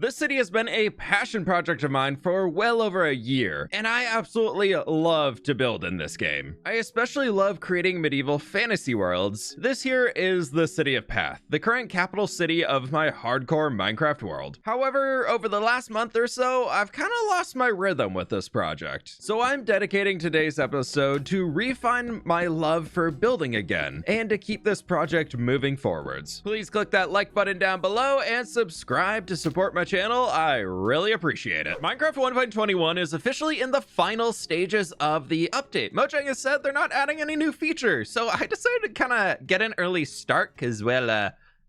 This city has been a passion project of mine for well over a year, and I absolutely love to build in this game. I especially love creating medieval fantasy worlds. This here is the city of Path, the current capital city of my hardcore Minecraft world. However, over the last month or so, I've kind of lost my rhythm with this project. So I'm dedicating today's episode to refine my love for building again, and to keep this project moving forwards. Please click that like button down below and subscribe to support my channel. I really appreciate it. Minecraft 1.21 is officially in the final stages of the update. Mojang has said they're not adding any new features, so I decided to kind of get an early start because, well,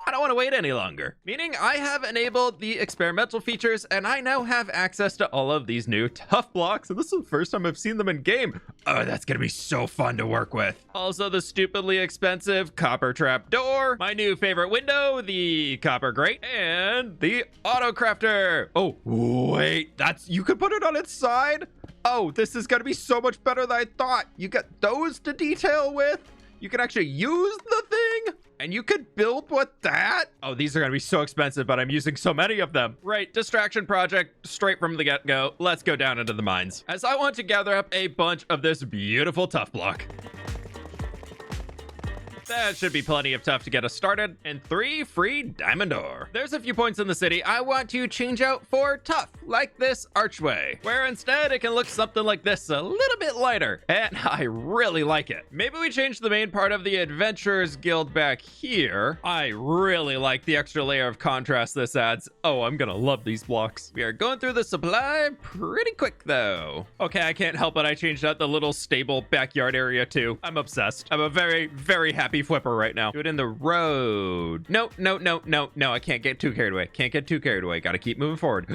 I don't want to wait any longer. Meaning I have enabled the experimental features and I now have access to all of these new tough blocks, and this is the first time I've seen them in game. Oh, that's gonna be so fun to work with. Also the stupidly expensive copper trap door, my new favorite window, the copper grate, and the auto crafter. Oh, wait, you could put it on its side? Oh, this is gonna be so much better than I thought. You got those to detail with. You can actually use the thing. And you could build with that? Oh, these are gonna be so expensive, but I'm using so many of them. Right, distraction project straight from the get-go. Let's go down into the mines, as I want to gather up a bunch of this beautiful tough block. That should be plenty of tough to get us started, and 3 free diamond ore. There's a few points in the city I want to change out for tough, like this archway, where instead it can look something like this, a little bit lighter, and I really like it. Maybe we change the main part of the Adventurers Guild back here. I really like the extra layer of contrast this adds. Oh, I'm gonna love these blocks. We are going through the supply pretty quick though. Okay, I can't help it, I changed out the little stable backyard area too. I'm obsessed. I'm a very, very happy flipper right now. Do it in the road. No, I can't get too carried away. Can't get too carried away. Gotta keep moving forward.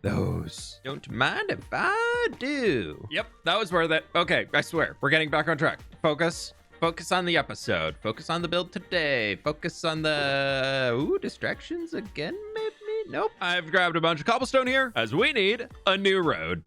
Those. Don't mind if I do. Yep, that was worth it. Okay, I swear, we're getting back on track. Focus on the episode. Focus on the build today. Focus on the distractions again, maybe? Nope. I've grabbed a bunch of cobblestone here, as we need a new road.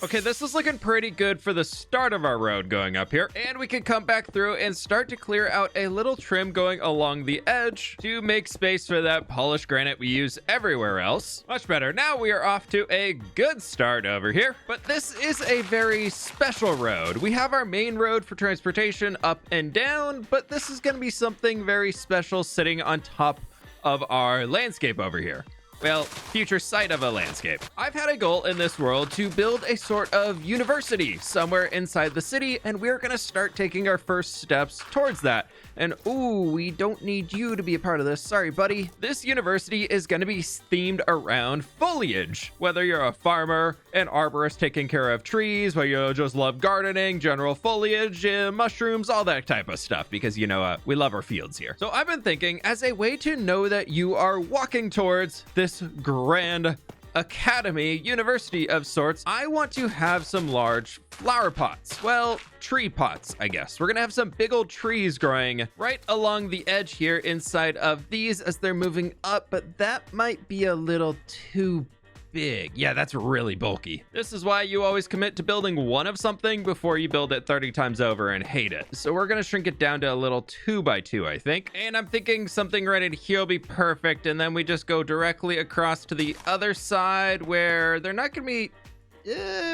Okay, this is looking pretty good for the start of our road going up here, and we can come back through and start to clear out a little trim going along the edge to make space for that polished granite we use everywhere else. Much better. Now we are off to a good start over here, but this is a very special road. We have our main road for transportation up and down, but this is going to be something very special sitting on top of our landscape over here. Well, future site of a landscape. I've had a goal in this world to build a sort of university somewhere inside the city, and we're gonna start taking our first steps towards that. And ooh, we don't need you to be a part of this. Sorry, buddy. This university is gonna be themed around foliage. Whether you're a farmer, an arborist taking care of trees, whether you just love gardening, general foliage, mushrooms, all that type of stuff, because you know, we love our fields here. So I've been thinking, as a way to know that you are walking towards this grand academy, university of sorts, I want to have some large flower pots. Well, tree pots, I guess. We're gonna have some big old trees growing right along the edge here inside of these as they're moving up, but that might be a little too big. Yeah, that's really bulky. This is why you always commit to building one of something before you build it 30 times over and hate it. So we're gonna shrink it down to a little 2x2, I think. And I'm thinking something right here will be perfect, and then we just go directly across to the other side where they're not gonna be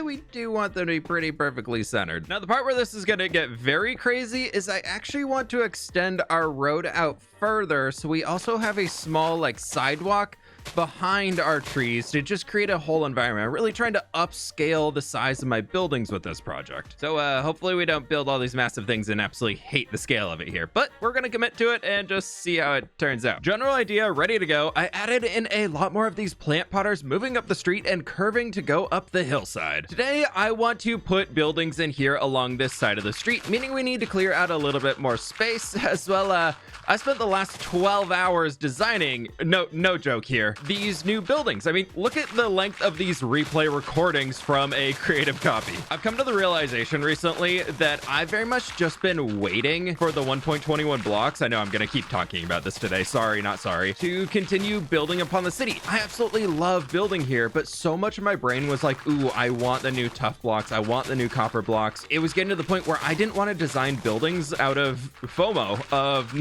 we do want them to be pretty perfectly centered. Now, the part where this is gonna get very crazy is I actually want to extend our road out further, so we also have a small like sidewalk behind our trees to just create a whole environment. I'm really trying to upscale the size of my buildings with this project. So hopefully we don't build all these massive things and absolutely hate the scale of it here, but we're gonna commit to it and just see how it turns out. General idea ready to go. I added in a lot more of these plant potters moving up the street and curving to go up the hillside. Today I want to put buildings in here along this side of the street, meaning we need to clear out a little bit more space as well. I spent the last 12 hours designing, no joke here, these new buildings. I mean, look at the length of these replay recordings from a creative copy. I've come to the realization recently that I've very much just been waiting for the 1.21 blocks. I know I'm gonna keep talking about this today, sorry, not sorry, to continue building upon the city. I absolutely love building here, but so much of my brain was like, ooh, ooh, I want the new tough blocks. I want the new copper blocks. It was getting to the point where I didn't want to design buildings out of FOMO of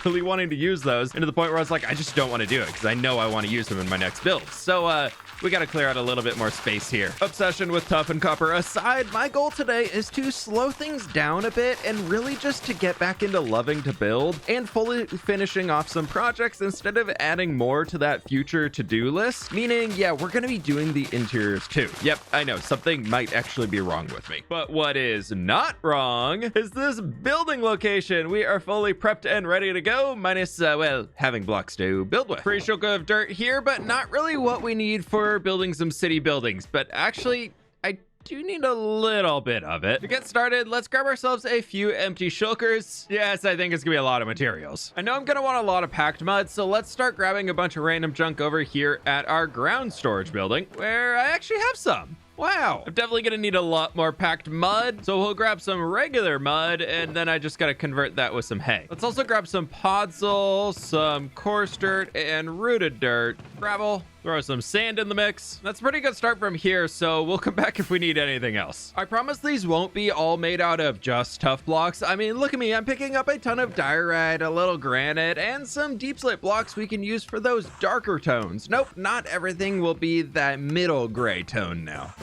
really wanting to use those, and to the point where I was like, I just don't want to do it because I know I want to use them in my next build. So we got to clear out a little bit more space here. Obsession with tough and copper aside, my goal today is to slow things down a bit and really just to get back into loving to build and fully finishing off some projects instead of adding more to that future to-do list. Meaning, yeah, we're going to be doing the interiors too. Yep, I know, something might actually be wrong with me. But what is not wrong is this building location. We are fully prepped and ready to go, minus, well, having blocks to build with. Pretty sure of dirt here, but not really what we need for building some city buildings. But actually, I do need a little bit of it. To get started, let's grab ourselves a few empty shulkers. Yes, I think it's gonna be a lot of materials. I know I'm gonna want a lot of packed mud, so let's start grabbing a bunch of random junk over here at our ground storage building, where I actually have some. Wow, I'm definitely gonna need a lot more packed mud, so we'll grab some regular mud, and then I just gotta convert that with some hay. Let's also grab some podzol, some coarse dirt, and rooted dirt, gravel, throw some sand in the mix. That's a pretty good start from here, so we'll come back if we need anything else. I promise these won't be all made out of just tough blocks. I mean, look at me, I'm picking up a ton of diorite, a little granite, and some deep slate blocks we can use for those darker tones. Nope, not everything will be that middle gray tone now.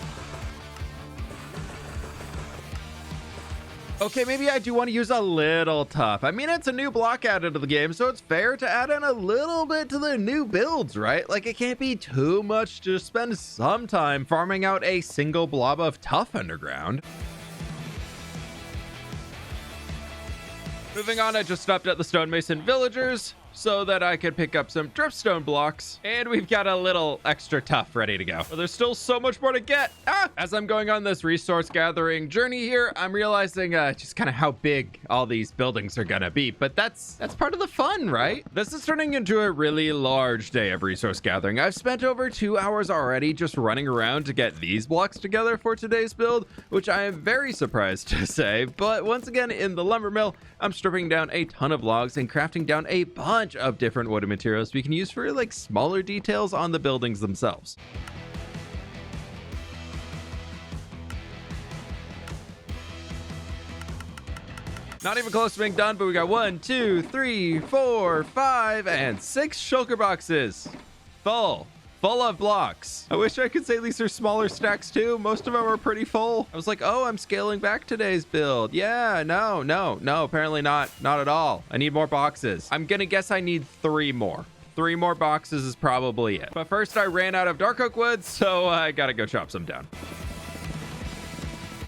Okay, maybe I do want to use a little tough. I mean, it's a new block added to the game, so it's fair to add in a little bit to the new builds, right? Like, it can't be too much to spend some time farming out a single blob of tough underground. Moving on, I just stopped at the stonemason villagers so that I could pick up some dripstone blocks, and we've got a little extra tough ready to go. But there's still so much more to get. As I'm going on this resource gathering journey here, I'm realizing just kind of how big all these buildings are gonna be, but that's part of the fun, right? This is turning into a really large day of resource gathering. I've spent over 2 hours already just running around to get these blocks together for today's build, which I am very surprised to say, but once again, in the lumber mill, I'm stripping down a ton of logs and crafting down a bunch of different wooden materials we can use for like smaller details on the buildings themselves. Not even close to being done, but we got 1, 2, 3, 4, 5, and 6 shulker boxes full of blocks. I wish I could say these are smaller stacks too. Most of them are pretty full. I was like, oh, I'm scaling back today's build. Yeah, no, apparently not at all. I need more boxes. I'm gonna guess I need 3 more. 3 more boxes is probably it. But first I ran out of dark oak wood, so I gotta go chop some down.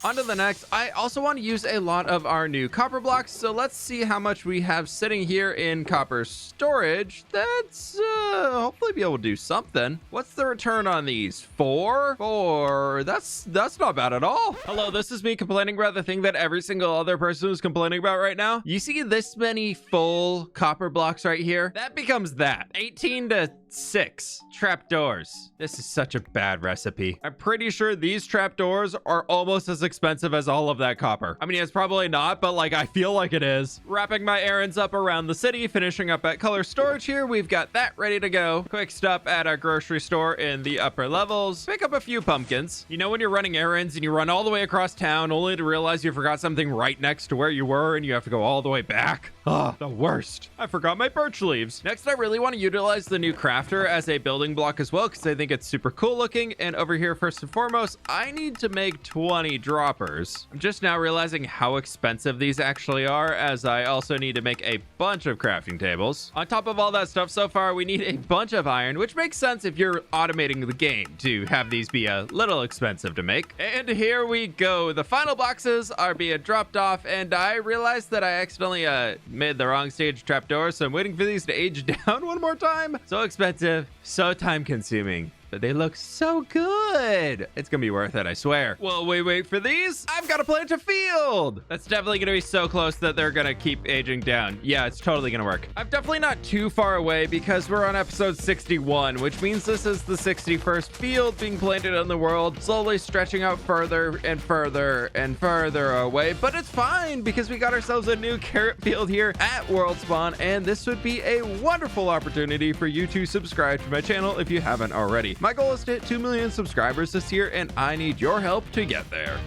On to the next. I also want to use a lot of our new copper blocks, so let's see how much we have sitting here in copper storage. That's hopefully be able to do something. What's the return on these? 4? 4. That's not bad at all. Hello, this is me complaining about the thing that every single other person is complaining about right now. You see this many full copper blocks right here? That becomes that. 18 to 6 trapdoors. This is such a bad recipe. I'm pretty sure these trapdoors are almost as expensive as all of that copper. I mean, it's probably not, but like I feel like it is. Wrapping my errands up around the city, finishing up at color storage here. We've got that ready to go. Quick stop at our grocery store in the upper levels. Pick up a few pumpkins. You know when you're running errands and you run all the way across town only to realize you forgot something right next to where you were and you have to go all the way back? Ah, the worst. I forgot my birch leaves. Next, I really want to utilize the new crafter as a building block as well because I think it's super cool looking. And over here, first and foremost, I need to make 20 droppers. I'm just now realizing how expensive these actually are, as I also need to make a bunch of crafting tables. On top of all that stuff so far, we need a bunch of iron, which makes sense if you're automating the game to have these be a little expensive to make. And here we go. The final boxes are being dropped off, and I realized that I accidentally made the wrong stage trapdoor, so I'm waiting for these to age down one more time. So expensive, so time consuming, but they look so good. It's gonna be worth it, I swear. Well, wait for these. I've got to plant a field. That's definitely gonna be so close that they're gonna keep aging down. Yeah, it's totally gonna work. I'm definitely not too far away because we're on episode 61, which means this is the 61st field being planted in the world, slowly stretching out further and further and further away. But it's fine because we got ourselves a new carrot field here at World Spawn, and this would be a wonderful opportunity for you to subscribe to my channel if you haven't already. My goal is to hit 2 million subscribers this year, and I need your help to get there.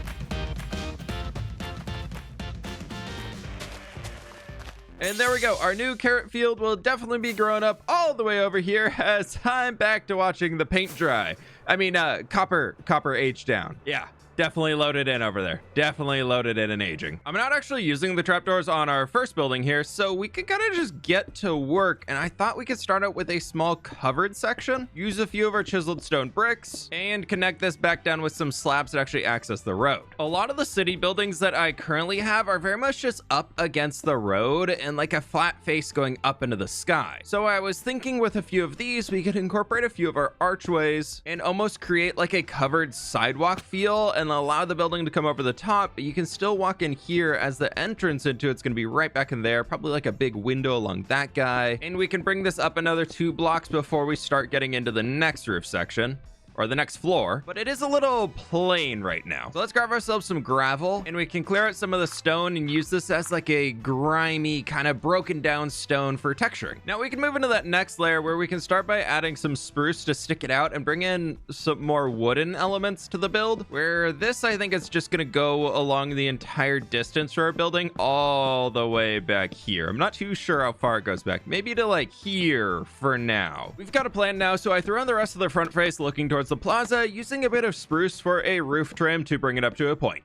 And there we go. Our new carrot field will definitely be growing up all the way over here as I'm back to watching the paint dry. I mean, copper age down. Yeah. Definitely loaded in over there. Definitely loaded in and aging. I'm not actually using the trapdoors on our first building here, so we could kind of just get to work. And I thought we could start out with a small covered section, use a few of our chiseled stone bricks, and connect this back down with some slabs that actually access the road. A lot of the city buildings that I currently have are very much just up against the road and like a flat face going up into the sky. So I was thinking with a few of these, we could incorporate a few of our archways and almost create like a covered sidewalk feel and allow the building to come over the top, but you can still walk in here as the entrance into it's going to be right back in there, probably like a big window along that guy. And we can bring this up another 2 blocks before we start getting into the next roof section. Or the next floor, but it is a little plain right now. So let's grab ourselves some gravel and we can clear out some of the stone and use this as like a grimy kind of broken down stone for texturing. Now we can move into that next layer where we can start by adding some spruce to stick it out and bring in some more wooden elements to the build, where this I think is just going to go along the entire distance for our building all the way back here. I'm not too sure how far it goes back, maybe to like here for now. We've got a plan now, so I threw on the rest of the front face looking towards the plaza, using a bit of spruce for a roof trim to bring it up to a point.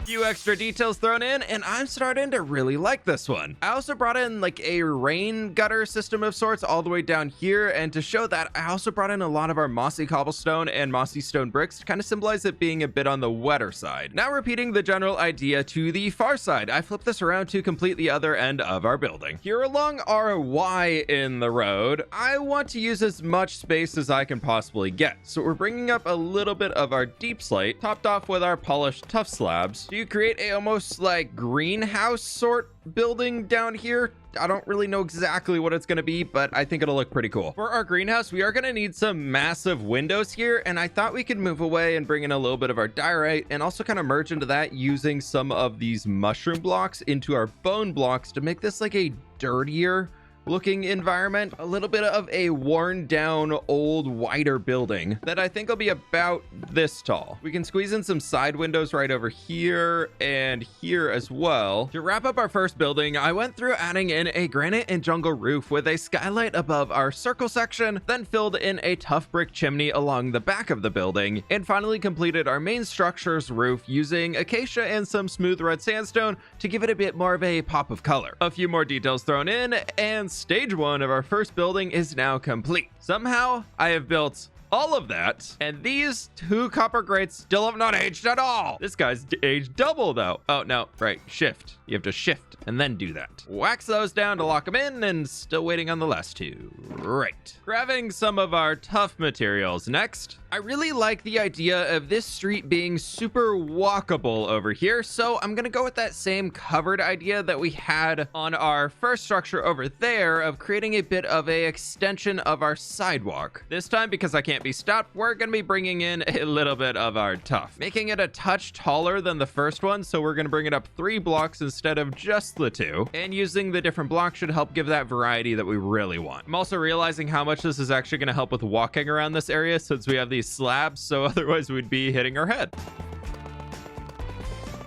Few extra details thrown in, and I'm starting to really like this one. I also brought in like a rain gutter system of sorts all the way down here, and to show that, I also brought in a lot of our mossy cobblestone and mossy stone bricks to kind of symbolize it being a bit on the wetter side. Now repeating the general idea to the far side, I flipped this around to complete the other end of our building. Here along our Y in the road, I want to use as much space as I can possibly get. So we're bringing up a little bit of our deep slate, topped off with our polished tough slabs. You create a almost like greenhouse sort building down here. I don't really know exactly what it's going to be, but I think it'll look pretty cool. For our greenhouse, we are going to need some massive windows here, and I thought we could move away and bring in a little bit of our diorite and also kind of merge into that using some of these mushroom blocks into our bone blocks to make this like a dirtier looking environment, a little bit of a worn down old wider building that I think will be about this tall. We can squeeze in some side windows right over here and here as well. To wrap up our first building, I went through adding in a granite and jungle roof with a skylight above our circle section, then filled in a tough brick chimney along the back of the building, and finally completed our main structure's roof using acacia and some smooth red sandstone to give it a bit more of a pop of color. A few more details thrown in, and stage 1 of our first building is now complete. Somehow I have built all of that, and these 2 copper grates still have not aged at all. This guy's aged double though. Oh no, right, shift. You have to shift and then do that. Wax those down to lock them in, and still waiting on the last 2. Right. Grabbing some of our tough materials next. I really like the idea of this street being super walkable over here, so I'm gonna go with that same covered idea that we had on our first structure over there of creating a bit of a extension of our sidewalk. This time, because I can't be stopped, we're gonna be bringing in a little bit of our tough, making it a touch taller than the first one, so we're gonna bring it up 3 blocks instead of just the 2, and using the different blocks should help give that variety that we really want. I'm also realizing how much this is actually gonna help with walking around this area since we have these slabs, so otherwise we'd be hitting our head.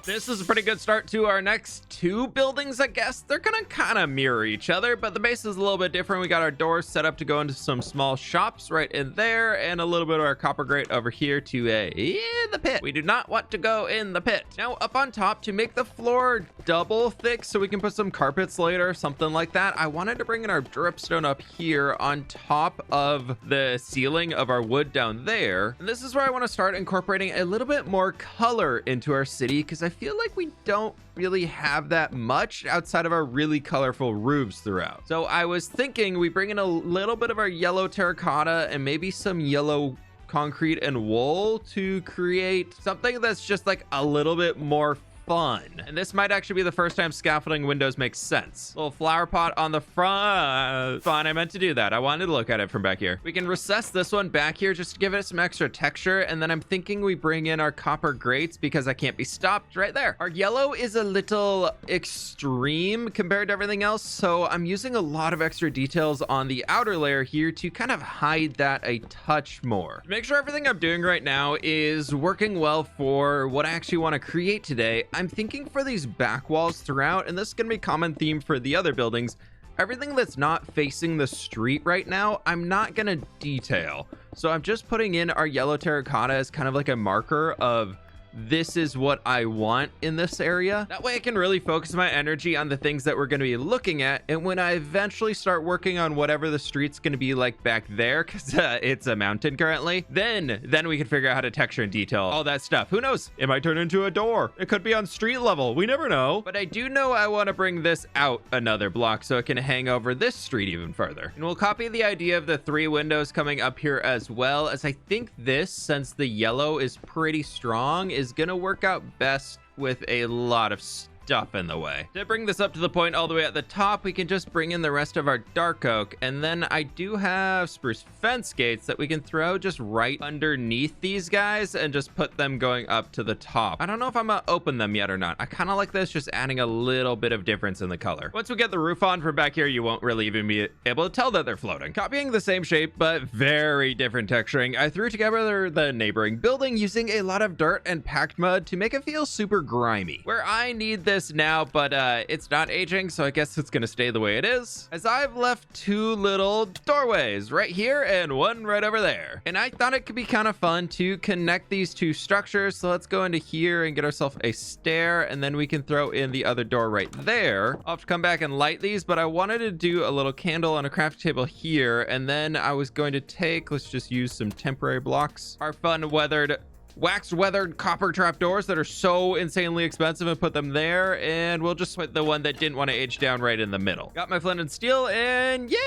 This is a pretty good start to our next 2 buildings, I guess. They're gonna kind of mirror each other, but the base is a little bit different. We got our doors set up to go into some small shops right in there, and a little bit of our copper grate over here to the pit. We do not want to go in the pit. Now up on top, to make the floor double thick so we can put some carpets later, something like that, I wanted to bring in our dripstone up here on top of the ceiling of our wood down there. And this is where I want to start incorporating a little bit more color into our city, because I feel like we don't really have that much outside of our really colorful roofs throughout. So I was thinking we bring in a little bit of our yellow terracotta and maybe some yellow concrete and wool to create something that's just like a little bit more fun. And this might actually be the first time scaffolding windows make sense. Little flower pot on the front. Fine, I meant to do that. I wanted to look at it from back here. We can recess this one back here just to give it some extra texture. And then I'm thinking we bring in our copper grates because I can't be stopped right there. Our yellow is a little extreme compared to everything else. So I'm using a lot of extra details on the outer layer here to kind of hide that a touch more. To make sure everything I'm doing right now is working well for what I actually want to create today, I'm thinking for these back walls throughout, and this is going to be a common theme for the other buildings, everything that's not facing the street right now, I'm not going to detail. So I'm just putting in our yellow terracotta as kind of like a marker of this is what I want in this area. That way I can really focus my energy on the things that we're going to be looking at. And when I eventually start working on whatever the street's going to be like back there, because it's a mountain currently, then we can figure out how to texture and detail all that stuff. Who knows? It might turn into a door. It could be on street level. We never know. But I do know I want to bring this out another block so it can hang over this street even further. And we'll copy the idea of the 3 windows coming up here as well, as I think this, since the yellow is pretty strong, is gonna work out best with a lot of stuff in the way. To bring this up to the point all the way at the top, we can just bring in the rest of our dark oak, and then I do have spruce fence gates that we can throw just right underneath these guys and just put them going up to the top. I don't know if I'm gonna open them yet or not. I kind of like this, just adding a little bit of difference in the color. Once we get the roof on from back here, you won't really even be able to tell that they're floating. Copying the same shape but very different texturing, I threw together the neighboring building using a lot of dirt and packed mud to make it feel super grimy. Where I need this now, but it's not aging, so I guess it's gonna stay the way it is, as I've left 2 little doorways right here and one right over there. And I thought it could be kind of fun to connect these 2 structures, so let's go into here and get ourselves a stair, and then we can throw in the other door right there. I'll have to come back and light these, but I wanted to do a little candle on a crafting table here, and then I was going to take, let's just use some temporary blocks, our fun weathered copper trapdoors that are so insanely expensive, and put them there, and we'll just put the one that didn't want to age down right in the middle. Got my flint and steel, and yeah,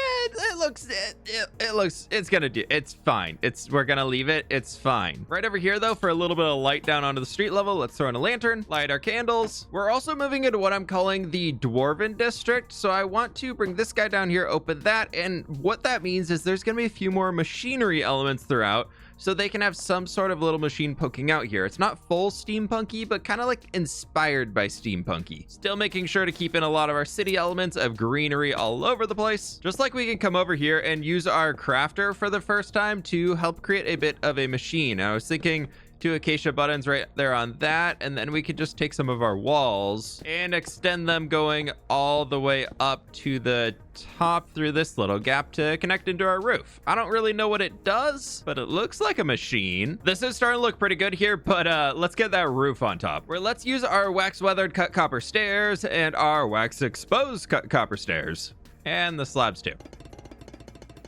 it's gonna do, it's fine. We're gonna leave it, it's fine. Right over here though, for a little bit of light down onto the street level, let's throw in a lantern, light our candles. We're also moving into what I'm calling the Dwarven District, so I want to bring this guy down here, open that, and what that means is there's gonna be a few more machinery elements throughout, so they can have some sort of little machine poking out here. It's not full steampunky, but kind of like inspired by steampunky. Still making sure to keep in a lot of our city elements of greenery all over the place. Just like we can come over here and use our crafter for the first time to help create a bit of a machine. I was thinking 2 acacia buttons right there on that, and then we could just take some of our walls and extend them going all the way up to the top through this little gap to connect into our roof. I don't really know what it does, but it looks like a machine. This is starting to look pretty good here, but let's get that roof on top, where let's use our wax weathered cut copper stairs and our wax exposed cut copper stairs, and the slabs too.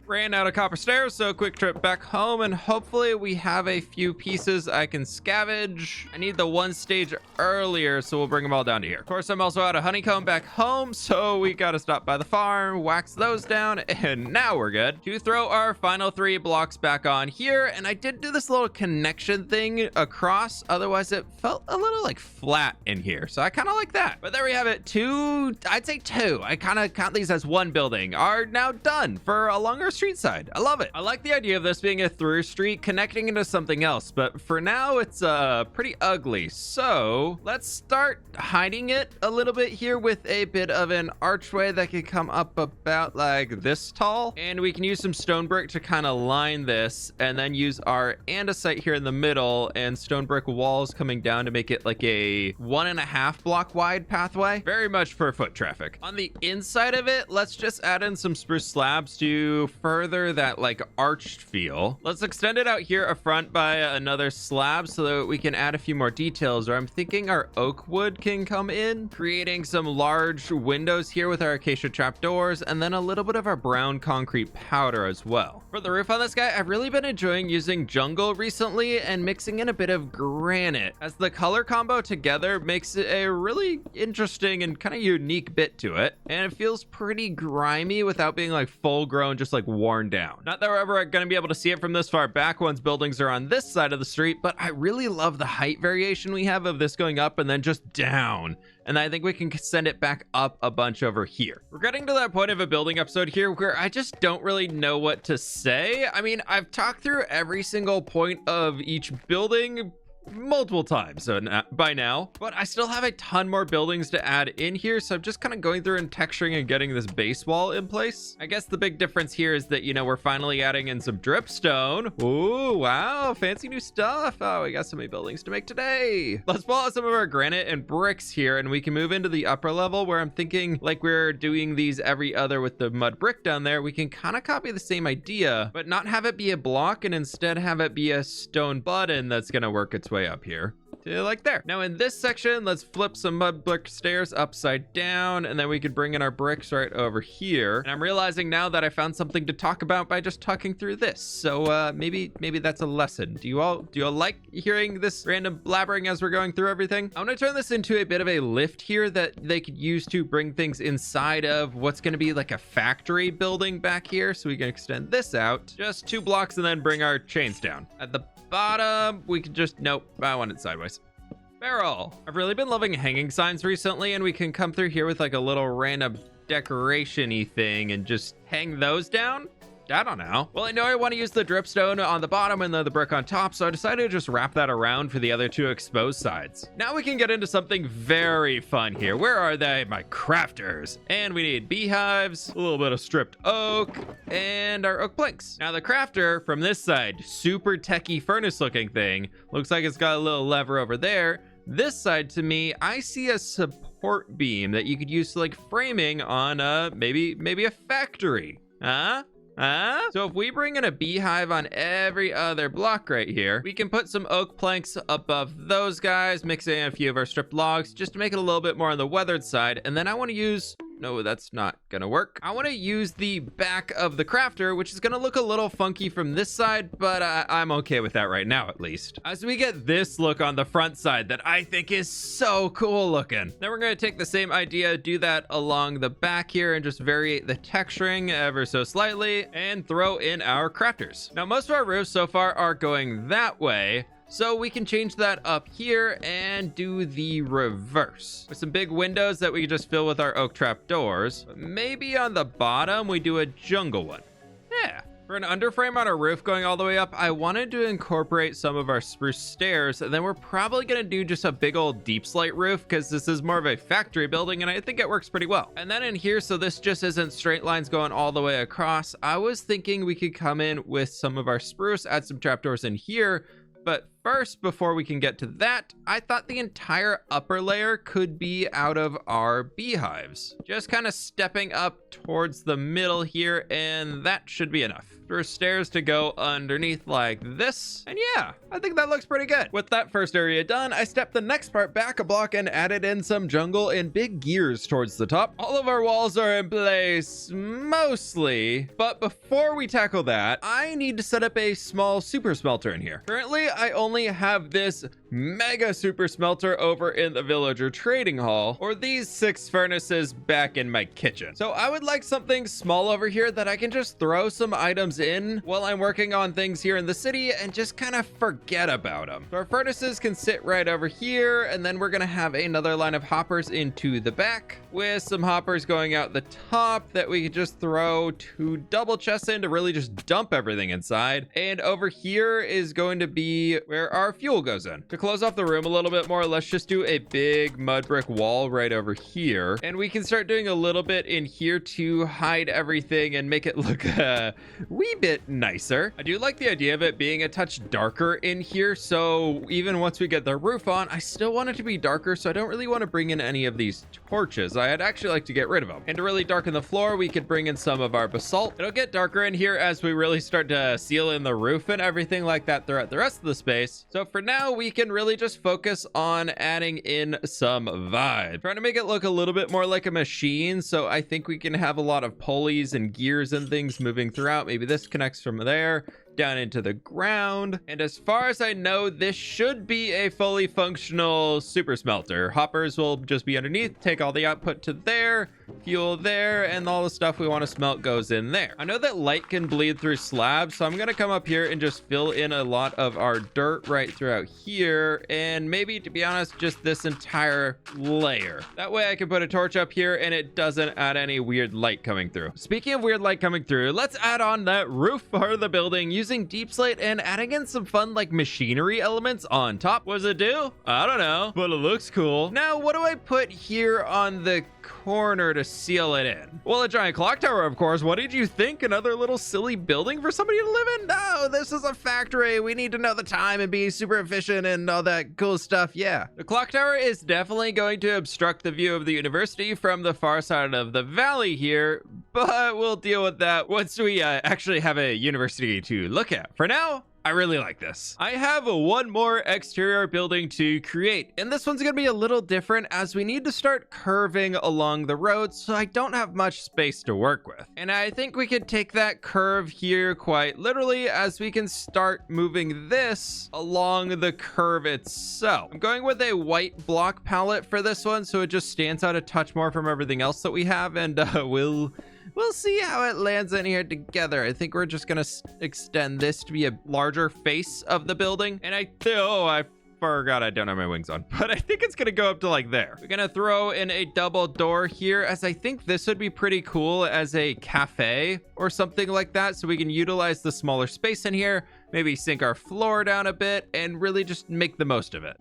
Ran out of copper stairs, so quick trip back home, and hopefully we have a few pieces I can scavenge. I need the 1 stage earlier, so we'll bring them all down to here. Of course, I'm also out of honeycomb back home, so we gotta stop by the farm, wax those down, and now we're good to throw our final 3 blocks back on here. And I did do this little connection thing across, otherwise it felt a little like flat in here, so I kind of like that. But there we have it. 2, I'd say 2, I kind of count these as 1 building, are now done for a longer street side. I love it. I like the idea of this being a through street connecting into something else, but for now it's pretty ugly. So let's start hiding it a little bit here with a bit of an archway that can come up about like this tall, and we can use some stone brick to kind of line this, and then use our andesite here in the middle and stone brick walls coming down to make it like a 1.5 block wide pathway, very much for foot traffic. On the inside of it, let's just add in some spruce slabs to further that like arched feel. Let's extend it out here up front by another slab so that we can add a few more details, or I'm thinking our oak wood can come in, creating some large windows here with our acacia trapdoors, and then a little bit of our brown concrete powder as well. For the roof on this guy, I've really been enjoying using jungle recently and mixing in a bit of granite, as the color combo together makes it a really interesting and kind of unique bit to it, and it feels pretty grimy without being like full grown just like worn down. Not that we're ever going to be able to see it from this far back once buildings are on this side of the street, but I really love the height variation we have of this going up and then just down. And I think we can send it back up a bunch over here. We're getting to that point of a building episode here where I just don't really know what to say. I mean, I've talked through every single point of each building multiple times by now, but I still have a ton more buildings to add in here, so I'm just kind of going through and texturing and getting this base wall in place. I guess the big difference here is that, you know, we're finally adding in some dripstone. Ooh, wow, fancy new stuff. Oh, we got so many buildings to make today. Let's pull out some of our granite and bricks here, and we can move into the upper level where I'm thinking, like we're doing these every other with the mud brick down there, we can kind of copy the same idea, but not have it be a block and instead have it be a stone button that's going to work its way up here to like there. Now in this section, let's flip some mud brick stairs upside down, and then we could bring in our bricks right over here. And I'm realizing now that I found something to talk about by just talking through this. So maybe that's a lesson. Do you all like hearing this random blabbering as we're going through everything? I'm gonna turn this into a bit of a lift here that they could use to bring things inside of what's gonna be like a factory building back here. So we can extend this out just 2 blocks and then bring our chains down. At the bottom, we can just, nope, I want it sideways. Barrel. I've really been loving hanging signs recently, and we can come through here with like a little random decoration-y thing and just hang those down. I don't know. Well, I know I want to use the dripstone on the bottom and then the brick on top, so I decided to just wrap that around for the other 2 exposed sides. Now we can get into something very fun here. Where are they? My crafters. And we need beehives, a little bit of stripped oak, and our oak planks. Now the crafter from this side, super techie furnace looking thing, looks like it's got a little lever over there. This side, to me, I see a support beam that you could use to like framing on maybe a factory. So if we bring in a beehive on every other block right here, we can put some oak planks above those guys, mix in a few of our stripped logs just to make it a little bit more on the weathered side. And then I want to use, no, that's not gonna work. I want to use the back of the crafter, which is gonna look a little funky from this side, but I'm okay with that right now, at least. As we get this look on the front side that I think is so cool looking. Then we're gonna take the same idea, do that along the back here and just vary the texturing ever so slightly and throw in our crafters. Now, most of our roofs so far are going that way, so we can change that up here and do the reverse with some big windows that we can just fill with our oak trap doors. But maybe on the bottom, we do a jungle one. Yeah. For an underframe on our roof going all the way up, I wanted to incorporate some of our spruce stairs, and then we're probably gonna do just a big old deep slate roof because this is more of a factory building and I think it works pretty well. And then in here, so this just isn't straight lines going all the way across, I was thinking we could come in with some of our spruce, add some trapdoors in here. But first, before we can get to that, I thought the entire upper layer could be out of our beehives. Just kind of stepping up towards the middle here, and that should be enough. For stairs to go underneath like this. And yeah, I think that looks pretty good. With that first area done, I stepped the next part back a block and added in some jungle and big gears towards the top. All of our walls are in place, mostly. But before we tackle that, I need to set up a small super smelter in here. Currently, I only have this mega super smelter over in the villager trading hall, or these 6 furnaces back in my kitchen. So I would like something small over here that I can just throw some items in while I'm working on things here in the city and just kind of forget about them. So our furnaces can sit right over here, and then we're gonna have another line of hoppers into the back with some hoppers going out the top that we could just throw 2 double chests in to really just dump everything inside. And over here is going to be where our fuel goes in. To close off the room a little bit more, let's just do a big mud brick wall right over here. And we can start doing a little bit in here to hide everything and make it look a wee bit nicer. I do like the idea of it being a touch darker in here. So even once we get the roof on, I still want it to be darker. So I don't really want to bring in any of these torches. I'd actually like to get rid of them. And to really darken the floor, we could bring in some of our basalt. It'll get darker in here as we really start to seal in the roof and everything like that throughout the rest of the space. So for now, we can really just focus on adding in some vibe. Trying to make it look a little bit more like a machine. So I think we can have a lot of pulleys and gears and things moving throughout. Maybe this connects from there down into the ground. And as far as I know, this should be a fully functional super smelter. Hoppers will just be underneath, take all the output to there, fuel there, and all the stuff we want to smelt goes in there. I know that light can bleed through slabs, so I'm going to come up here and just fill in a lot of our dirt right throughout here, and maybe, to be honest, just this entire layer. That way I can put a torch up here and it doesn't add any weird light coming through. Speaking of weird light coming through, let's add on that roof part of the building using deep slate and adding in some fun like machinery elements on top. What does it do? I don't know, but it looks cool. Now, what do I put here on the corner to seal it in? Well, a giant clock tower, of course. What did you think? Another little silly building for somebody to live in? No, this is a factory. We need to know the time and be super efficient and all that cool stuff. Yeah. The clock tower is definitely going to obstruct the view of the university from the far side of the valley here, but we'll deal with that once we actually have a university to look at. For now, I really like this. I have one more exterior building to create, and this one's gonna be a little different as we need to start curving along the road, so I don't have much space to work with. And I think we could take that curve here quite literally as we can start moving this along the curve itself. I'm going with a white block palette for this one, so it just stands out a touch more from everything else that we have, and we'll see how it lands in here together. I think we're just gonna extend this to be a larger face of the building. And I forgot I don't have my wings on, but I think it's gonna go up to like there. We're gonna throw in a double door here, as I think this would be pretty cool as a cafe or something like that, so we can utilize the smaller space in here, maybe sink our floor down a bit and really just make the most of it.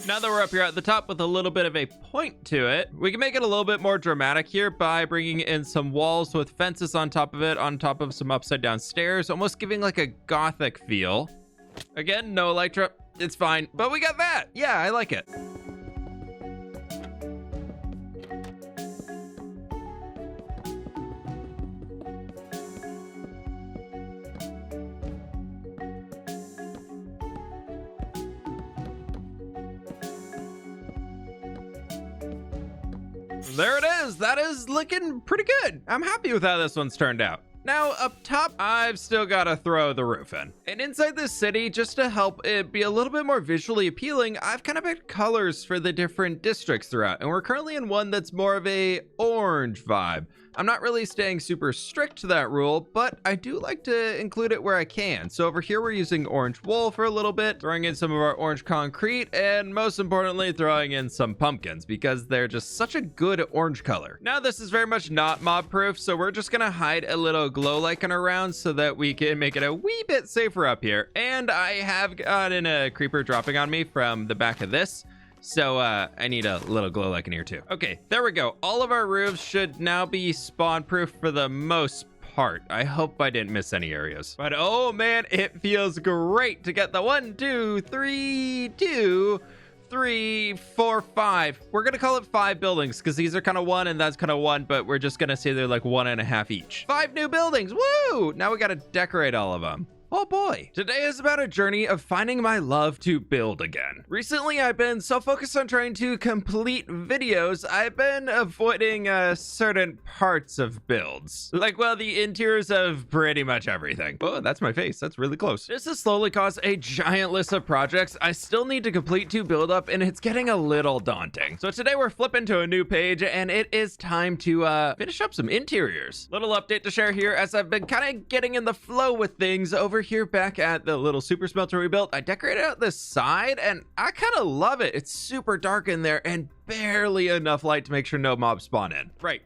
Now that we're up here at the top with a little bit of a point to it, we can make it a little bit more dramatic here by bringing in some walls with fences on top of it, on top of some upside down stairs, almost giving like a gothic feel. Again, no elytra, it's fine, but we got that. Yeah, I like it. There it is. That is looking pretty good. I'm happy with how this one's turned out. Now, up top, I've still got to throw the roof in. And inside this city, just to help it be a little bit more visually appealing, I've kind of picked colors for the different districts throughout. And we're currently in one that's more of a orange vibe. I'm not really staying super strict to that rule, but I do like to include it where I can. So over here, we're using orange wool for a little bit, throwing in some of our orange concrete, and most importantly, throwing in some pumpkins because they're just such a good orange color. Now, this is very much not mob proof, so we're just gonna hide a little glow lichen around so that we can make it a wee bit safer up here. And I have gotten a creeper dropping on me from the back of this. So I need a little glow lichen here too. Okay, there we go. All of our roofs should now be spawn proof for the most part. I hope I didn't miss any areas. But oh man, it feels great to get the 1, 2, 3, 2, 3, 4, 5. We're gonna call it 5 buildings because these are kind of 1 and that's kind of 1, but we're just gonna say they're like 1.5 each. 5 new buildings. Woo! Now we gotta decorate all of them. Oh boy. Today is about a journey of finding my love to build again. Recently, I've been so focused on trying to complete videos, I've been avoiding certain parts of builds. Like, well, the interiors of pretty much everything. Oh, that's my face. That's really close. This has slowly caused a giant list of projects I still need to complete to build up, and it's getting a little daunting. So today we're flipping to a new page, and it is time to finish up some interiors. Little update to share here, as I've been kind of getting in the flow with things over here back at the little super smelter we built. I decorated out this side and I kind of love it. It's super dark in there and barely enough light to make sure no mobs spawn in. Right.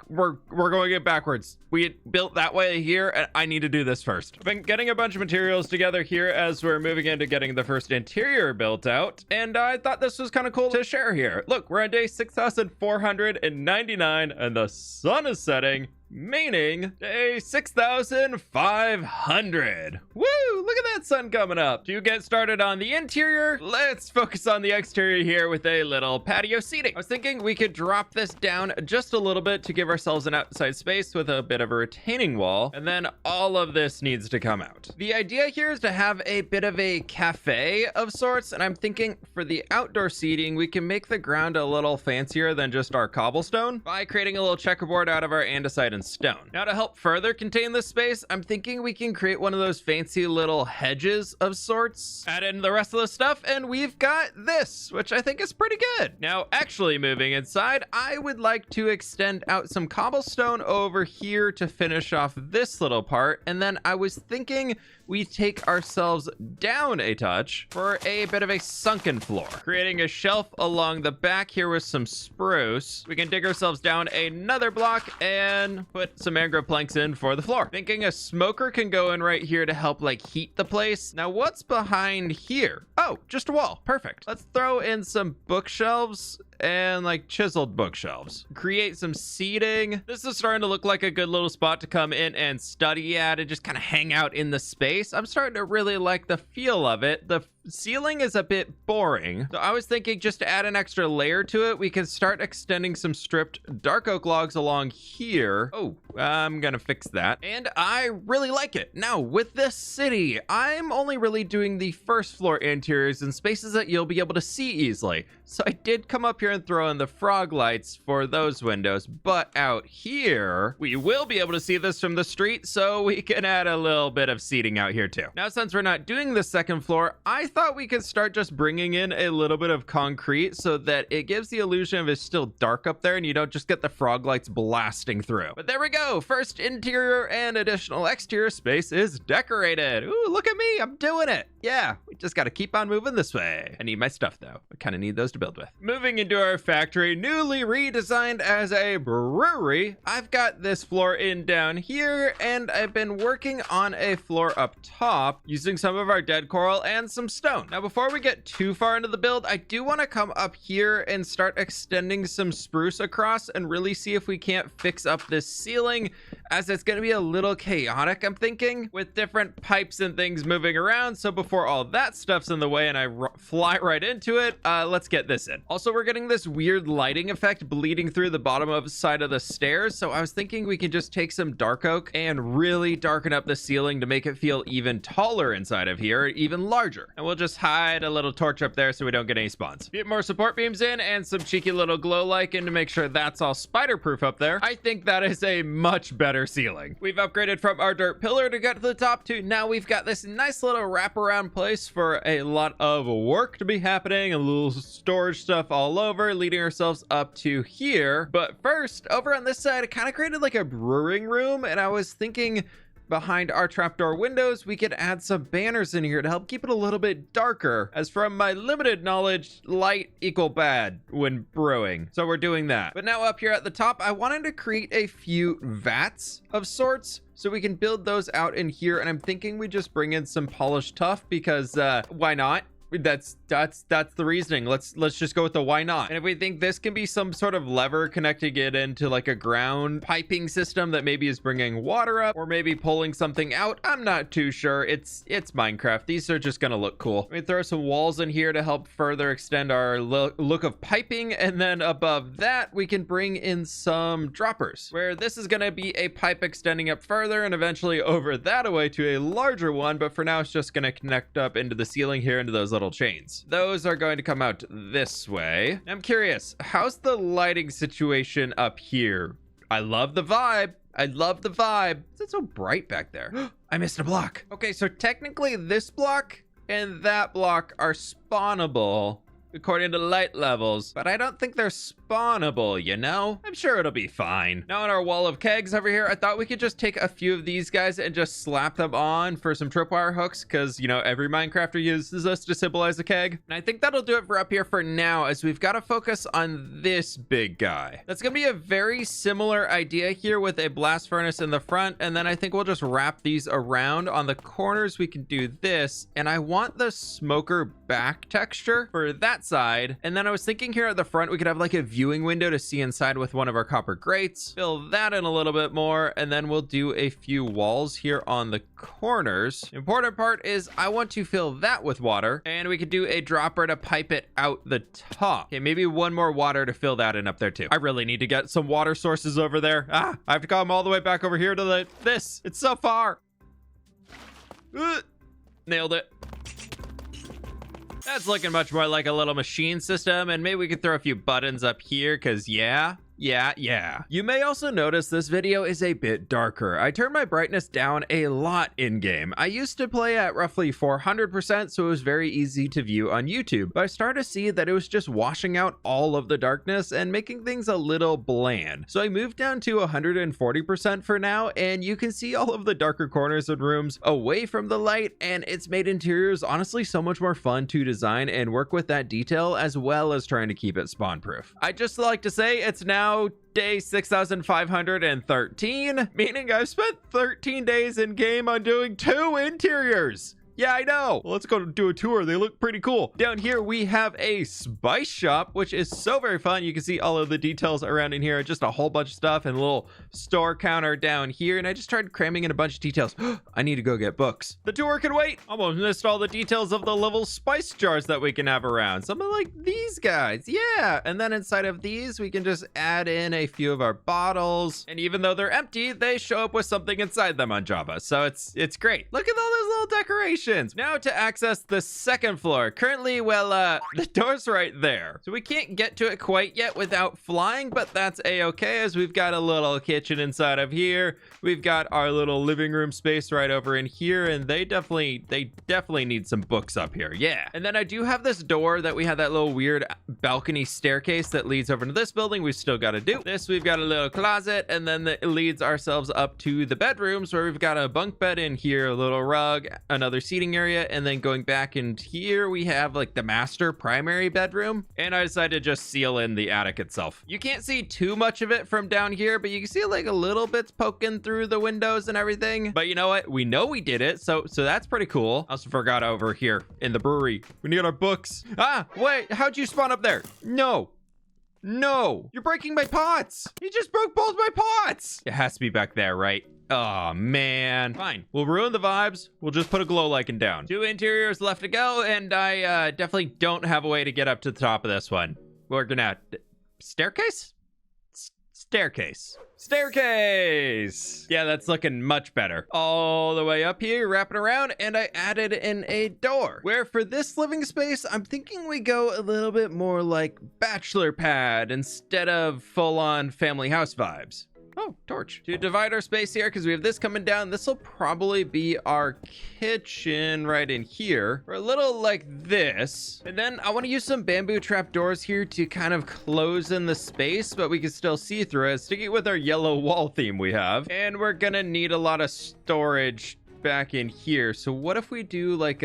We're going it backwards. We had built that way here and I need to do this first. I've been getting a bunch of materials together here as we're moving into getting the first interior built out, and I thought this was kind of cool to share here. Look, we're on day 6,499 and the sun is setting, meaning day 6,500. Woo! Look at that sun coming up. To get started on the interior, let's focus on the exterior here with a little patio seating. I was thinking we could drop this down just a little bit to give ourselves an outside space with a bit of a retaining wall, and then all of this needs to come out. The idea here is to have a bit of a cafe of sorts, and I'm thinking for the outdoor seating, we can make the ground a little fancier than just our cobblestone by creating a little checkerboard out of our andesite and and stone. Now, to help further contain this space, I'm thinking we can create one of those fancy little hedges of sorts, add in the rest of the stuff, and we've got this, which I think is pretty good. Now, actually moving inside, I would like to extend out some cobblestone over here to finish off this little part, and then I was thinking we take ourselves down a touch for a bit of a sunken floor, creating a shelf along the back here with some spruce. We can dig ourselves down another block and put some mangrove planks in for the floor. Thinking a smoker can go in right here to help like heat the place. Now, what's behind here? Oh, just a wall. Perfect. Let's throw in some bookshelves and like chiseled bookshelves. Create some seating. This is starting to look like a good little spot to come in and study at and just kind of hang out in the space. I'm starting to really like the feel of it. The ceiling is a bit boring, so I was thinking just to add an extra layer to it, we can start extending some stripped dark oak logs along here. Oh, I'm gonna fix that. And I really like it. Now, with this city, I'm only really doing the first floor interiors and spaces that you'll be able to see easily. So I did come up here and throw in the frog lights for those windows, but out here, we will be able to see this from the street, so we can add a little bit of seating out here too. Now, since we're not doing the second floor, I thought we could start just bringing in a little bit of concrete so that it gives the illusion of it's still dark up there and you don't just get the frog lights blasting through. But there we go. First interior and additional exterior space is decorated. Ooh, look at me. I'm doing it. Yeah, we just got to keep on moving this way. I need my stuff though. I kind of need those to build with. Moving into our factory, newly redesigned as a brewery. I've got this floor in down here and I've been working on a floor up top using some of our dead coral and some stone. Now, before we get too far into the build, I do want to come up here and start extending some spruce across and really see if we can't fix up this ceiling, as it's going to be a little chaotic, I'm thinking, with different pipes and things moving around. So before all that stuff's in the way and I fly right into it, let's get this in. Also, we're getting this weird lighting effect bleeding through the bottom of the side of the stairs. So I was thinking we can just take some dark oak and really darken up the ceiling to make it feel even taller inside of here, even larger. And we'll just hide a little torch up there so we don't get any spawns. Get more support beams in and some cheeky little glow lichen to make sure that's all spider proof up there. I think that is a much better ceiling. We've upgraded from our dirt pillar to get to the top to now we've got this nice little wraparound place for a lot of work to be happening, a little storage stuff all over, leading ourselves up to here. But first, over on this side, I kind of created like a brewing room, and I was thinking behind our trapdoor windows, we could add some banners in here to help keep it a little bit darker, as from my limited knowledge, light equal bad when brewing. So we're doing that. But now up here at the top, I wanted to create a few vats of sorts, so we can build those out in here. And I'm thinking we just bring in some polished tuff because why not? That's the reasoning. Let's just go with the why not. And if we think this can be some sort of lever connecting it into like a ground piping system that maybe is bringing water up or maybe pulling something out, I'm not too sure. It's Minecraft. These are just gonna look cool. We throw some walls in here to help further extend our look of piping, and then above that we can bring in some droppers where this is gonna be a pipe extending up further and eventually over that away to a larger one, but for now it's just gonna connect up into the ceiling here into those little chains. Those are going to come out this way. I'm curious, how's the lighting situation up here? I love the vibe. I love the vibe. It's so bright back there. I missed a block. Okay, so technically this block and that block are spawnable according to light levels, but I don't think they're spawnable, you know? I'm sure it'll be fine. Now on our wall of kegs over here, I thought we could just take a few of these guys and just slap them on for some tripwire hooks, because, you know, every Minecrafter uses us to symbolize a keg. And I think that'll do it for up here for now, as we've got to focus on this big guy. That's gonna be a very similar idea here with a blast furnace in the front, and then I think we'll just wrap these around. On the corners, we can do this, and I want the smoker back texture for that side. And then I was thinking here at the front, we could have like a viewing window to see inside with one of our copper grates. Fill that in a little bit more, and then we'll do a few walls here on the corners. Important part is I want to fill that with water, and we could do a dropper to pipe it out the top. Okay, maybe one more water to fill that in up there too. I really need to get some water sources over there. I have to come all the way back over here to this. It's so far. Nailed it. That's looking much more like a little machine system, and maybe we could throw a few buttons up here, because yeah, Yeah. You may also notice this video is a bit darker. I turned my brightness down a lot in game. I used to play at roughly 400%, so it was very easy to view on YouTube, but I started to see that it was just washing out all of the darkness and making things a little bland. So I moved down to 140% for now, and you can see all of the darker corners and rooms away from the light, and it's made interiors honestly so much more fun to design and work with that detail, as well as trying to keep it spawn proof. I just like to say it's now day 6,513, meaning I've spent 13 days in game on doing 2 interiors. Yeah, I know. Well, let's go do a tour. They look pretty cool. Down here, we have a spice shop, which is so very fun. You can see all of the details around in here, just a whole bunch of stuff, and a little store counter down here. And I just tried cramming in a bunch of details. I need to go get books. The tour can wait. Almost missed all the details of the little spice jars that we can have around. Something like these guys. Yeah. And then inside of these, we can just add in a few of our bottles. And even though they're empty, they show up with something inside them on Java. So it's great. Look at all those little decorations. Now to access the second floor. Currently, well, the door's right there. So we can't get to it quite yet without flying, but that's a-okay, as we've got a little kitchen inside of here. We've got our little living room space right over in here, and they definitely need some books up here. Yeah. And then I do have this door that we had that little weird balcony staircase that leads over to this building. We've still got to do this. We've got a little closet, and then it leads ourselves up to the bedrooms, where we've got a bunk bed in here, a little rug, another seating area, and then going back in here we have like the master primary bedroom, and I decided to just seal in the attic itself. You can't see too much of it from down here, but you can see like a little bits poking through the windows and everything. But you know what, we know we did it, so that's pretty cool. I also forgot over here in the brewery we need our books. Wait, how'd you spawn up there? No, you're breaking my pots. You just broke both my pots. It has to be back there, right? Oh, man. Fine. We'll ruin the vibes. We'll just put a glow lichen down. 2 interiors left to go, and I definitely don't have a way to get up to the top of this one. We're gonna... Staircase? Staircase. Yeah, that's looking much better. All the way up here, wrapping around, and I added in a door, where for this living space, I'm thinking we go a little bit more like bachelor pad instead of full-on family house vibes. Oh, torch. To divide our space here, because we have this coming down, this will probably be our kitchen right in here, or a little like this. And then I want to use some bamboo trapdoors here to kind of close in the space, but we can still see through it, sticking with our yellow wall theme we have. And we're gonna need a lot of storage back in here. So what if we do like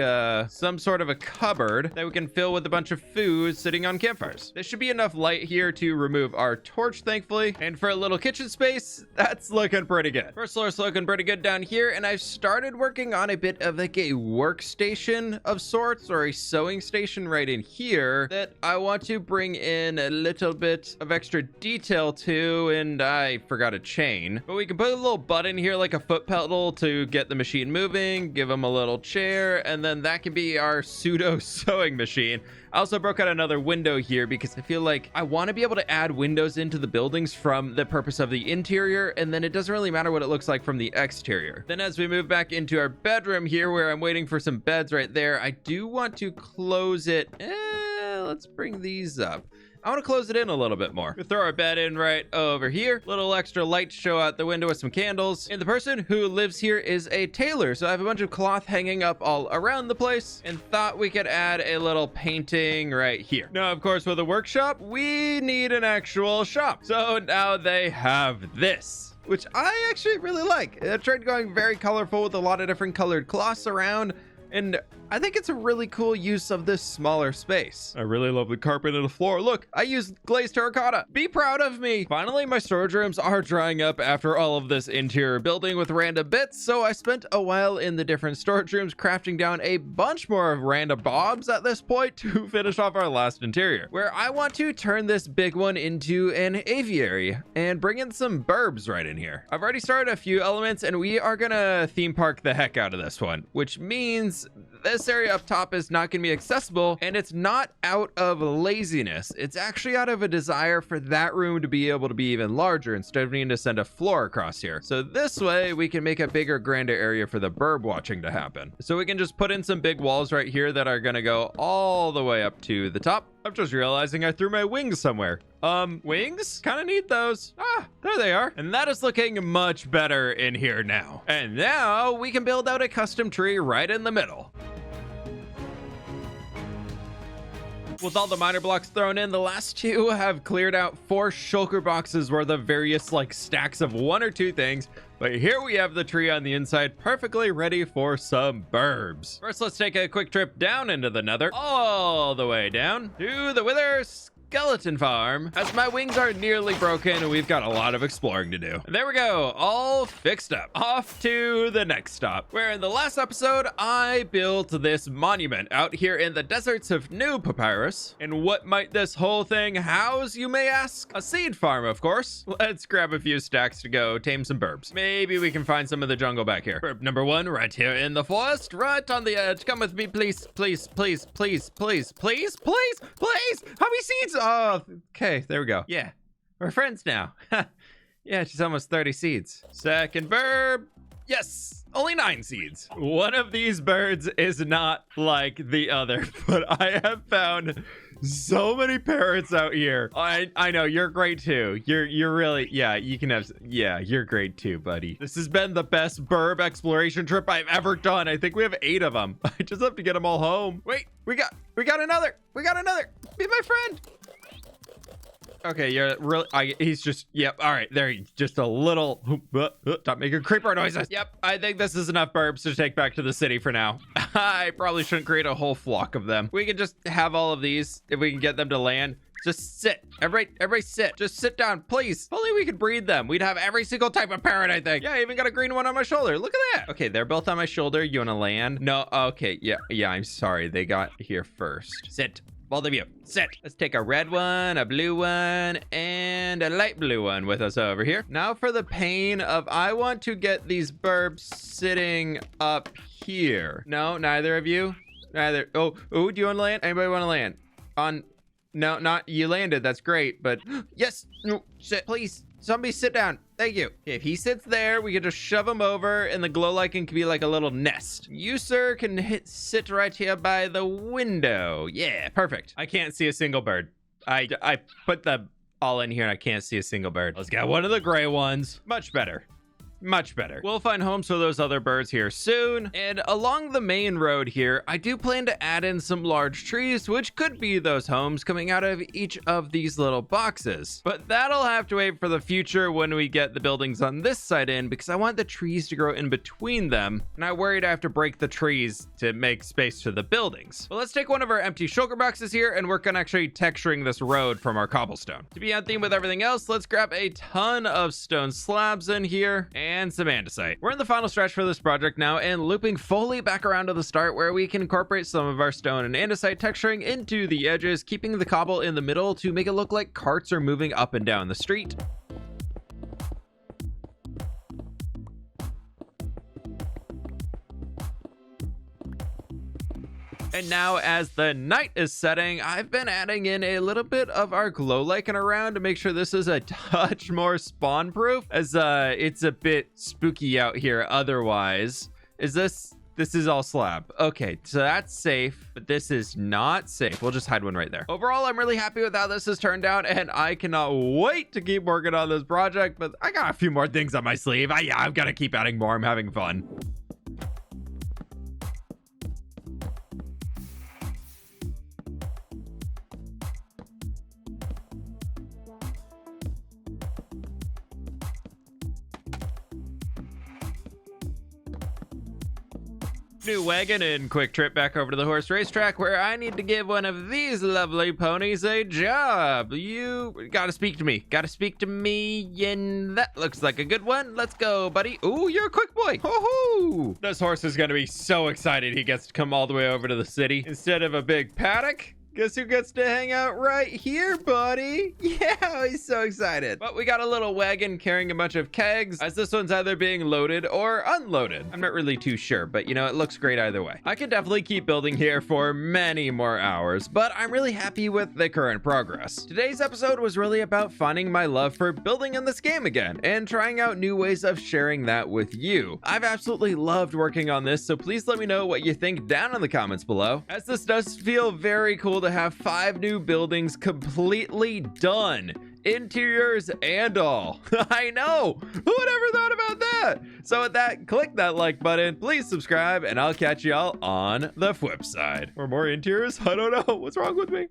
some sort of a cupboard that we can fill with a bunch of food sitting on campfires? There should be enough light here to remove our torch, thankfully. And for a little kitchen space, that's looking pretty good. First floor's looking pretty good down here, and I've started working on a bit of like a workstation of sorts, or a sewing station right in here that I want to bring in a little bit of extra detail to, and I forgot a chain. But we can put a little button here, like a foot pedal, to get the machine moving, give them a little chair, and then that can be our pseudo sewing machine. I also broke out another window here because I feel like I want to be able to add windows into the buildings from the purpose of the interior, and then it doesn't really matter what it looks like from the exterior. Then as we move back into our bedroom here, where I'm waiting for some beds right there, I do want to close it. Let's bring these up. I want to close it in a little bit more. We'll throw our bed in right over here. Little extra light to show out the window with some candles. And the person who lives here is a tailor, so I have a bunch of cloth hanging up all around the place, and thought we could add a little painting right here. Now, of course, with a workshop, we need an actual shop. So now they have this, which I actually really like. I tried going very colorful with a lot of different colored cloths around, and I think it's a really cool use of this smaller space. I really love the carpet and the floor. Look, I used glazed terracotta. Be proud of me. Finally, my storage rooms are drying up after all of this interior building with random bits, so I spent a while in the different storage rooms crafting down a bunch more of random bobs at this point to finish off our last interior, where I want to turn this big one into an aviary and bring in some burbs right in here. I've already started a few elements, and we are gonna theme park the heck out of this one, which means this area up top is not going to be accessible, and it's not out of laziness. It's actually out of a desire for that room to be able to be even larger instead of needing to send a floor across here. So this way we can make a bigger, grander area for the bird watching to happen. So we can just put in some big walls right here that are going to go all the way up to the top. I'm just realizing I threw my wings somewhere. Wings? Kind of need those. Ah, there they are. And that is looking much better in here now. And now we can build out a custom tree right in the middle. With all the miner blocks thrown in, the last two have cleared out 4 shulker boxes worth of various like stacks of 1 or 2 things. But here we have the tree on the inside, perfectly ready for some burbs. First, let's take a quick trip down into the nether, all the way down to the Wither Skeleton Farm, as my wings are nearly broken and we've got a lot of exploring to do. And there we go, all fixed up. Off to the next stop, where in the last episode, I built this monument out here in the deserts of New Papyrus. And what might this whole thing house, you may ask? A seed farm, of course. Let's grab a few stacks to go tame some burbs. Maybe we can find some of the jungle back here. Burb number 1, right here in the forest, right on the edge. Come with me, please, please, please, please, please, please, please, please. How many seeds? Oh, okay, there we go. Yeah, we're friends now. Yeah, she's almost 30 seeds. Second burb. Yes, only 9 seeds. One of these birds is not like the other, but I have found so many parrots out here. I know you're great too. You're really, yeah, you can have, yeah, you're great too, buddy. This has been the best burb exploration trip I've ever done. I think we have 8 of them. I just have to get them all home. Wait, we got another. Be my friend. Okay, you're really, he's just, yep, all right, there, just a little, stop making creeper noises. Yep, I think this is enough burbs to take back to the city for now. I probably shouldn't create a whole flock of them. We can just have all of these, if we can get them to land. Just sit, everybody sit, just sit down, please. If only we could breed them. We'd have every single type of parrot, I think. Yeah, I even got a green one on my shoulder, look at that. Okay, they're both on my shoulder, you wanna land? No, okay, yeah, I'm sorry, they got here first. Sit. Both of you, sit. Let's take a red one, a blue one, and a light blue one with us over here. Now for the pain of, I want to get these burbs sitting up here. No, neither of you. Neither. Oh, do you want to land? Anybody want to land? On, no, not, you landed, that's great, but yes, no, sit, please. Somebody sit down. Thank you. If he sits there, we can just shove him over and the glow lichen can be like a little nest. You, sir, can sit right here by the window. Yeah, perfect. I can't see a single bird. I put the all in here and I can't see a single bird. Let's get one of the gray ones. Much better. Much better. We'll find homes for those other birds here soon. And along the main road here, I do plan to add in some large trees, which could be those homes coming out of each of these little boxes. But that'll have to wait for the future when we get the buildings on this side in, because I want the trees to grow in between them. And I worried I have to break the trees to make space for the buildings. Well, let's take one of our empty shulker boxes here and work on actually texturing this road from our cobblestone. To be on theme with everything else, let's grab a ton of stone slabs in here and some andesite. We're in the final stretch for this project now and looping fully back around to the start, where we can incorporate some of our stone and andesite texturing into the edges, keeping the cobble in the middle to make it look like carts are moving up and down the street. And now as the night is setting, I've been adding in a little bit of our glow lichen around to make sure this is a touch more spawn proof, as it's a bit spooky out here otherwise. This is all slab. Okay, so that's safe, but this is not safe. We'll just hide one right there. Overall, I'm really happy with how this has turned out, and I cannot wait to keep working on this project, but I got a few more things on my sleeve. I've got to keep adding more. I'm having fun. New wagon and quick trip back over to the horse racetrack, where I need to give one of these lovely ponies a job. You gotta speak to me. And that looks like a good one. Let's go, buddy. Ooh, you're a quick boy. Hoo-hoo. This horse is gonna be so excited he gets to come all the way over to the city instead of a big paddock. Guess who gets to hang out right here, buddy? Yeah, he's so excited. But we got a little wagon carrying a bunch of kegs, as this one's either being loaded or unloaded. I'm not really too sure, but you know, it looks great either way. I could definitely keep building here for many more hours, but I'm really happy with the current progress. Today's episode was really about finding my love for building in this game again and trying out new ways of sharing that with you. I've absolutely loved working on this, so please let me know what you think down in the comments below, as this does feel very cool to have 5 new buildings completely done, interiors and all. I know, who would ever thought about that? So with that, click that like button, please subscribe, and I'll catch y'all on the fWhip side. Or more interiors? I don't know, what's wrong with me?